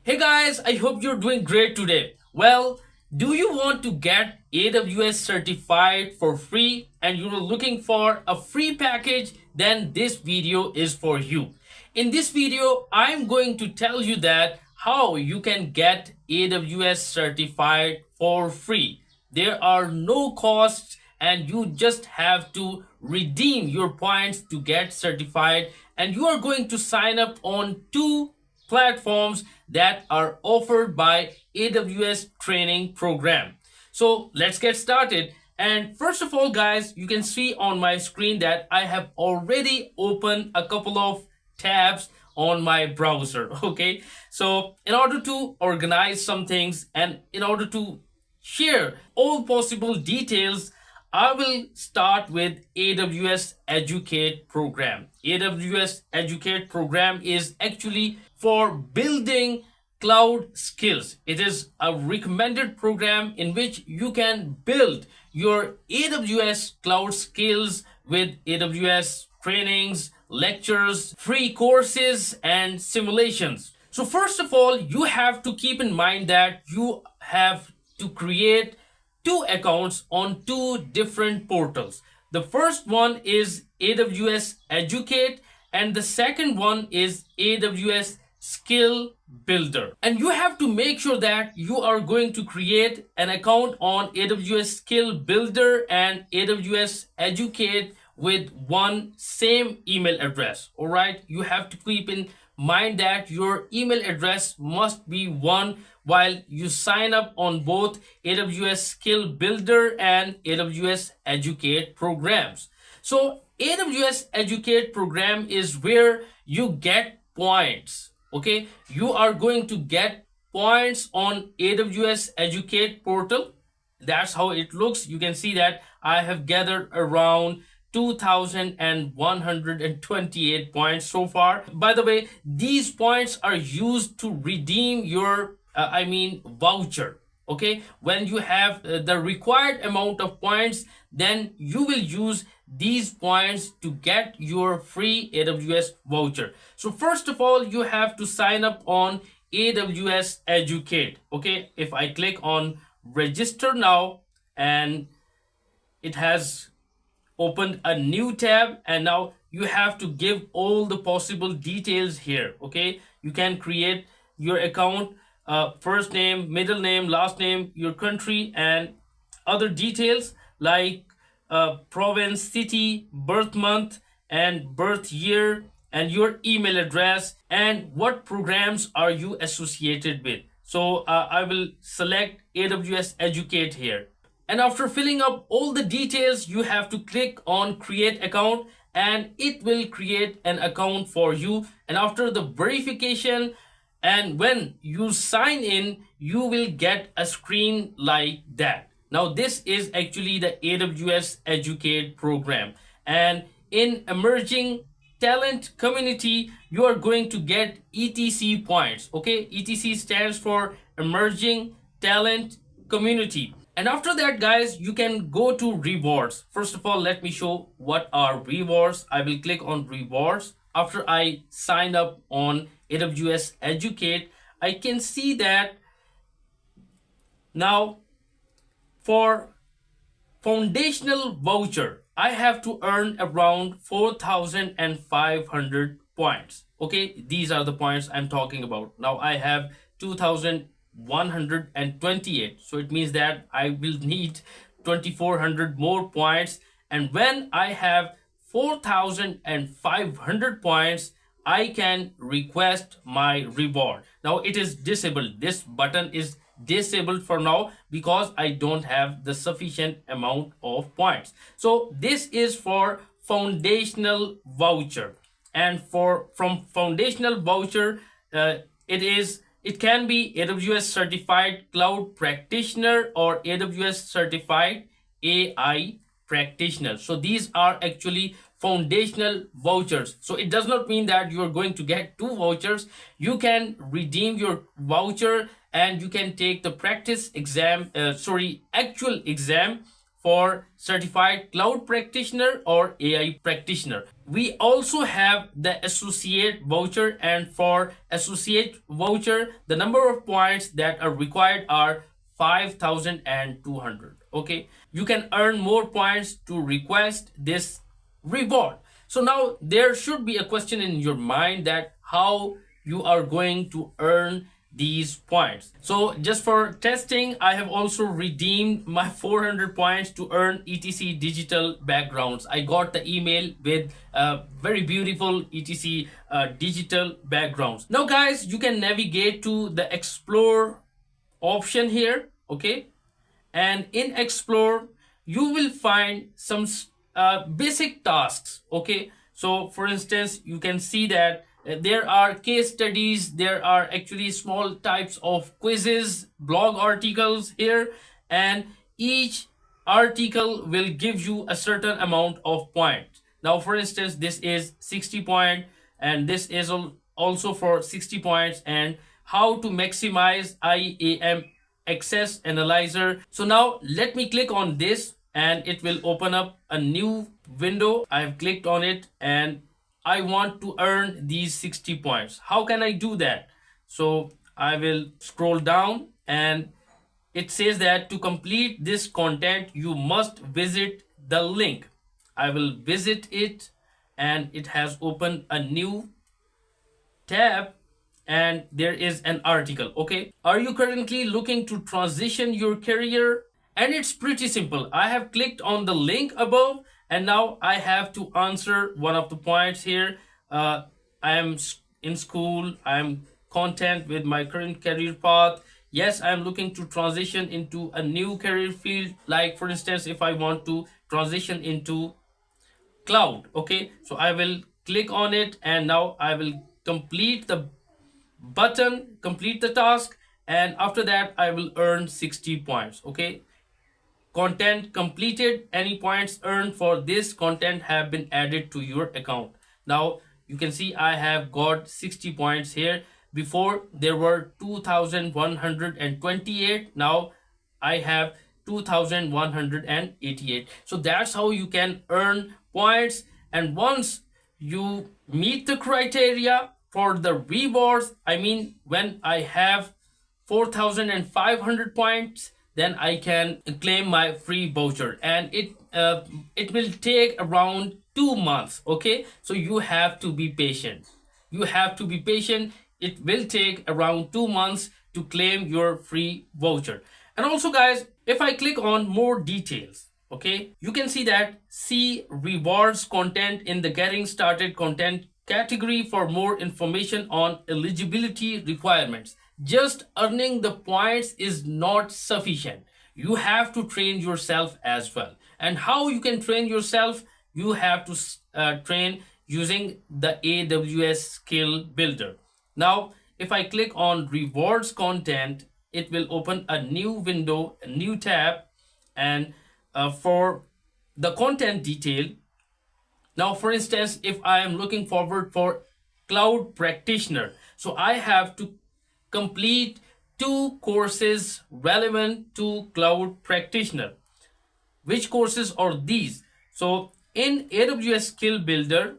Hey guys, I hope you're doing great today. Well, do you want to get AWS certified for free and you're looking for a free package? Then this video is for you. In this video, I'm going to tell you that how you can get AWS certified for free. There are no costs and you just have to redeem your points to get certified, and you are going to sign up on two platforms that are offered by AWS training program. So let's get started. And first of all, guys, you can see on my screen that I have already opened a couple of tabs on my browser. Okay, so in order to organize some things and in order to share all possible details, I will start with AWS Educate Program. AWS Educate Program is actually for building cloud skills. It is a recommended program in which you can build your AWS cloud skills with AWS trainings, lectures, free courses, and simulations. So, first of all, you have to keep in mind that you have to create two accounts on two different portals. The first one is AWS Educate, and the second one is AWS Skill Builder. And you have to make sure that you are going to create an account on AWS Skill Builder and AWS Educate with one same email address. All right, you have to keep in mind that your email address must be one while you sign up on both AWS Skill Builder and AWS Educate programs. So AWS Educate program is where you get points. Okay, you are going to get points on AWS Educate portal. That's how it looks. You can see that I have gathered around 2128 points so far. By the way, these points are used to redeem your voucher. Okay, when you have the required amount of points, then you will use these points to get your free AWS voucher. So first of all, you have to sign up on AWS Educate. Okay, if I click on register now, and it has opened a new tab, and now you have to give all the possible details here. Okay, you can create your account, first name, middle name, last name, your country, and other details like province, city, birth month, and birth year, and your email address, and what programs are you associated with. So I will select AWS Educate here. And after filling up all the details, you have to click on create account, and it will create an account for you. And after the verification, and when you sign in, you will get a screen like that. Now this is actually the AWS Educate program, and in emerging talent community, you are going to get ETC points. Okay, ETC stands for emerging talent community. And after that, guys, you can go to rewards. First of all, let me show what are rewards. I will click on rewards. After I sign up on AWS Educate, I can see that now for foundational voucher, I have to earn around 4,500 points. Okay, these are the points I'm talking about. Now I have 2,128, so it means that I will need 2,400 more points. And when I have 4,500 points, I can request my reward. Now it is disabled. This button is disabled for now because I don't have the sufficient amount of points. So this is for foundational voucher, and from foundational voucher, it can be AWS Certified Cloud Practitioner or AWS Certified AI Practitioner. So these are actually foundational vouchers. So it does not mean that you are going to get two vouchers. You can redeem your voucher and you can take the actual exam for Certified Cloud Practitioner or AI Practitioner. We also have the Associate Voucher, and for Associate Voucher, the number of points that are required are 5,200. Okay, you can earn more points to request this reward. So now there should be a question in your mind that how you are going to earn these points. So just for testing, I have also redeemed my 400 points to earn etc digital backgrounds. I got the email with very beautiful etc digital backgrounds. Now guys, you can navigate to the explore option here. Okay, and in explore you will find some basic tasks. Okay, so for instance, you can see that there are case studies, there are actually small types of quizzes, blog articles here, and each article will give you a certain amount of points. Now for instance, this is 60 point, and this is also for 60 points, and how to maximize IAM access analyzer. So now let me click on this and it will open up a new window. I've clicked on it and I want to earn these 60 points. How can I do that? So I will scroll down and it says that to complete this content you must visit the link. I will visit it and it has opened a new tab and there is an article. Okay, are you currently looking to transition your career? And it's pretty simple. I have clicked on the link above and now I have to answer one of the points here. I am in school, I am content with my current career path. Yes, I am looking to transition into a new career field, like for instance if I want to transition into cloud. Okay, so I will click on it and now I will complete the button, complete the task, and after that I will earn 60 points. Okay, content completed. Any points earned for this content have been added to your account. Now you can see I have got 60 points here. Before there were 2,128, now I have 2,188. So that's how you can earn points, and once you meet the criteria for the rewards, I mean when I have 4,500 points, then I can claim my free voucher, and it will take around 2 months. Okay, so you have to be patient. You have to be patient. It will take around 2 months to claim your free voucher. And also guys, if I click on more details, okay, you can see that see rewards content in the getting started content category for more information on eligibility requirements. Just earning the points is not sufficient. You have to train yourself as well. And how you can train yourself? You have to train using the AWS Skill Builder. Now, if I click on rewards content, it will open a new window, a new tab, and for the content detail. Now, for instance, if I am looking forward for cloud practitioner, so I have to complete 2 courses relevant to cloud practitioner. Which courses are these? So in AWS Skill Builder,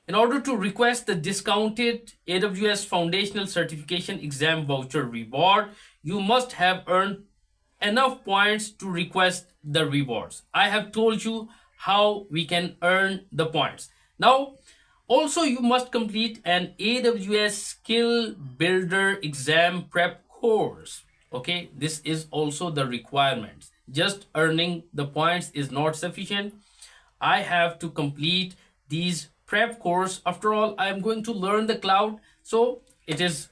in order to request the discounted AWS Foundational Certification Exam Voucher reward, you must have earned enough points to request the rewards. I have told you how we can earn the points. Now, also you must complete an AWS Skill Builder exam prep course. Okay, this is also the requirements. Just earning the points is not sufficient. I have to complete these prep course. After all, I am going to learn the cloud, so it is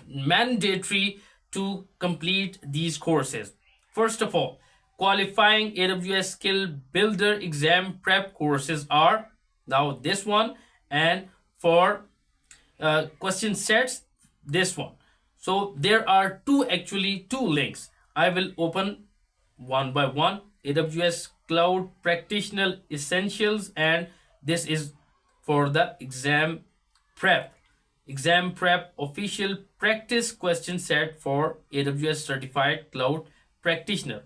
mandatory to complete these courses. First of all, qualifying AWS Skill Builder exam prep courses are now this one, and for question sets, this one. So there are two links. I will open one by one. AWS Cloud Practitioner Essentials, and this is for the exam prep official practice question set for AWS Certified Cloud Practitioner.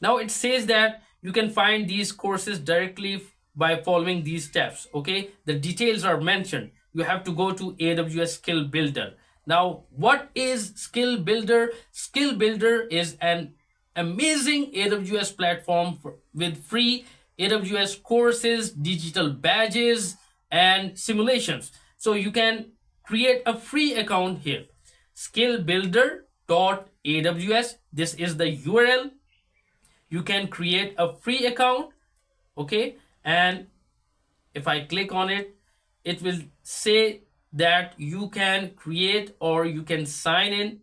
Now it says that you can find these courses directly by following these steps. Okay, the details are mentioned. You have to go to AWS Skill Builder. Now, what is Skill Builder? Skill Builder is an amazing AWS platform with free AWS courses, digital badges, and simulations. So you can create a free account here. skillbuilder.aws. This is the URL. You can create a free account. Okay, and if I click on it, it will say that you can create or you can sign in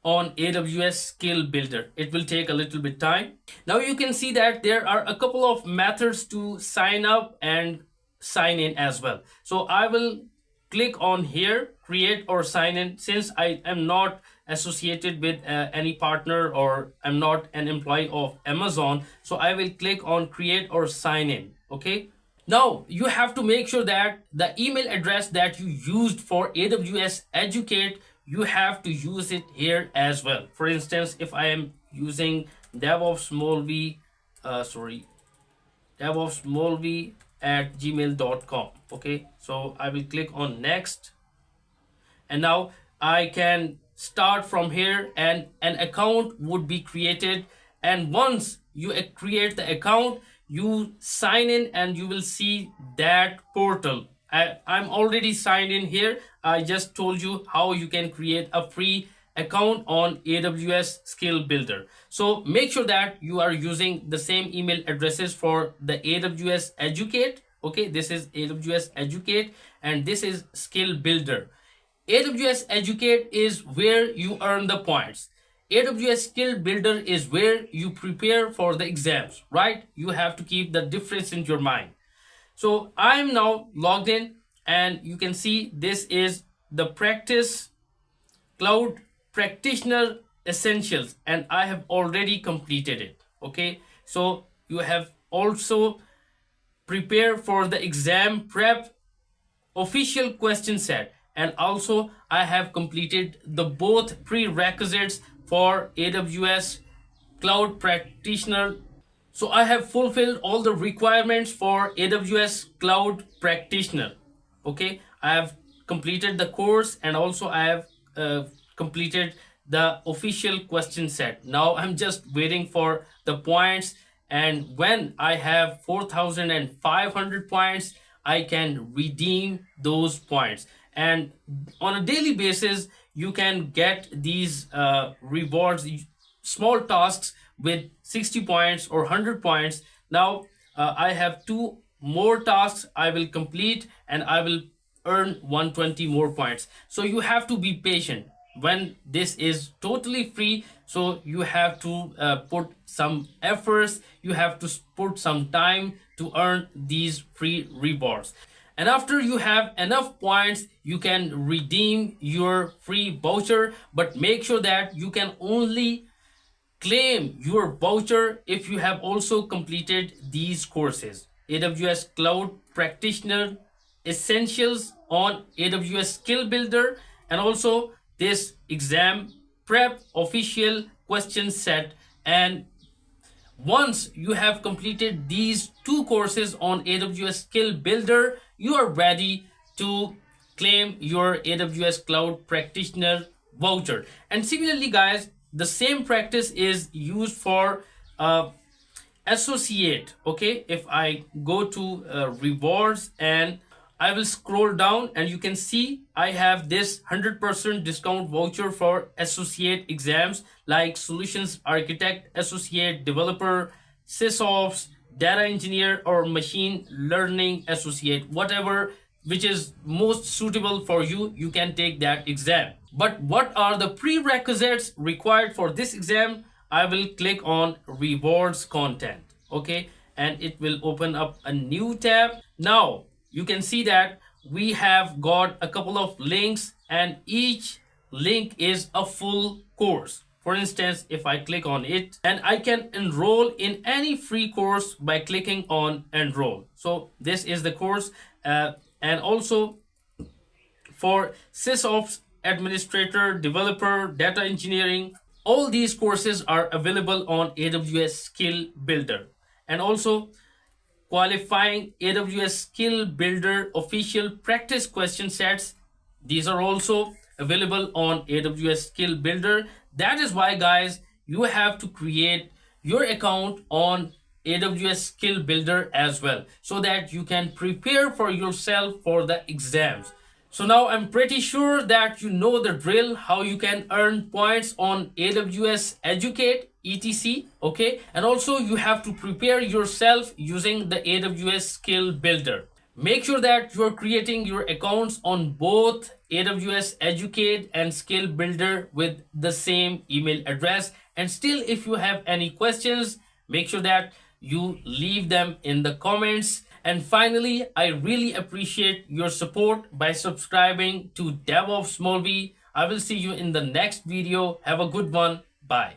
on AWS Skill Builder. It will take a little bit time. Now you can see that there are a couple of methods to sign up and sign in as well. So I will click on here, create or sign in. Since I am not associated with any partner or I'm not an employee of Amazon, so I will click on create or sign in. Okay, now you have to make sure that the email address that you used for AWS Educate, you have to use it here as well. For instance, if I am using DevOps Molvi, DevOps Molvi at gmail.com. Okay, so I will click on next, and now I can start from here and an account would be created. And once you create the account, you sign in and you will see that portal. I'm already signed in here. I just told you how you can create a free account on AWS Skill Builder. So make sure that you are using the same email addresses for the AWS Educate. Okay, this is AWS Educate and this is Skill Builder. AWS Educate is where you earn the points. AWS Skill Builder is where you prepare for the exams, right? You have to keep the difference in your mind. So I'm now logged in and you can see this is the Practice Cloud Practitioner Essentials and I have already completed it. Okay, so you have also prepared for the exam prep official question set, and also I have completed the both prerequisites for AWS Cloud Practitioner. So I have fulfilled all the requirements for AWS Cloud Practitioner. Okay, I have completed the course and also I have completed the official question set. Now I'm just waiting for the points, and when I have 4,500 points, I can redeem those points. And on a daily basis, you can get these rewards, small tasks with 60 points or 100 points. Now I have two more tasks I will complete and I will earn 120 more points. So you have to be patient when this is totally free. So you have to put some efforts, you have to put some time to earn these free rewards. And after you have enough points, you can redeem your free voucher, but make sure that you can only claim your voucher if you have also completed these courses: AWS Cloud Practitioner Essentials on AWS Skill Builder, and also this exam prep official question set. And once you have completed these two courses on AWS Skill Builder, you are ready to claim your AWS Cloud Practitioner voucher. And similarly, guys, the same practice is used for Associate. Okay, if I go to rewards and I will scroll down, and you can see I have this 100% discount voucher for associate exams like Solutions Architect, Associate Developer, SysOps, Data Engineer, or Machine Learning Associate. Whatever which is most suitable for you, you can take that exam. But what are the prerequisites required for this exam? I will click on rewards content. Okay, and it will open up a new tab. Now you can see that we have got a couple of links and each link is a full course. For instance, if I click on it, and I can enroll in any free course by clicking on enroll. So this is the course, and also for SysOps, administrator, developer, data engineering, all these courses are available on AWS Skill Builder. And also, qualifying AWS Skill Builder official practice question sets, these are also available on AWS Skill Builder. That is why, guys, you have to create your account on AWS Skill Builder as well, so that you can prepare for yourself for the exams. So now I'm pretty sure that you know the drill, how you can earn points on AWS Educate etc. Okay, and also you have to prepare yourself using the AWS Skill Builder. Make sure that you are creating your accounts on both AWS Educate and Skill Builder with the same email address. And still, if you have any questions, make sure that you leave them in the comments. And finally, I really appreciate your support by subscribing to DevOps Molvi. I will see you in the next video. Have a good one. Bye.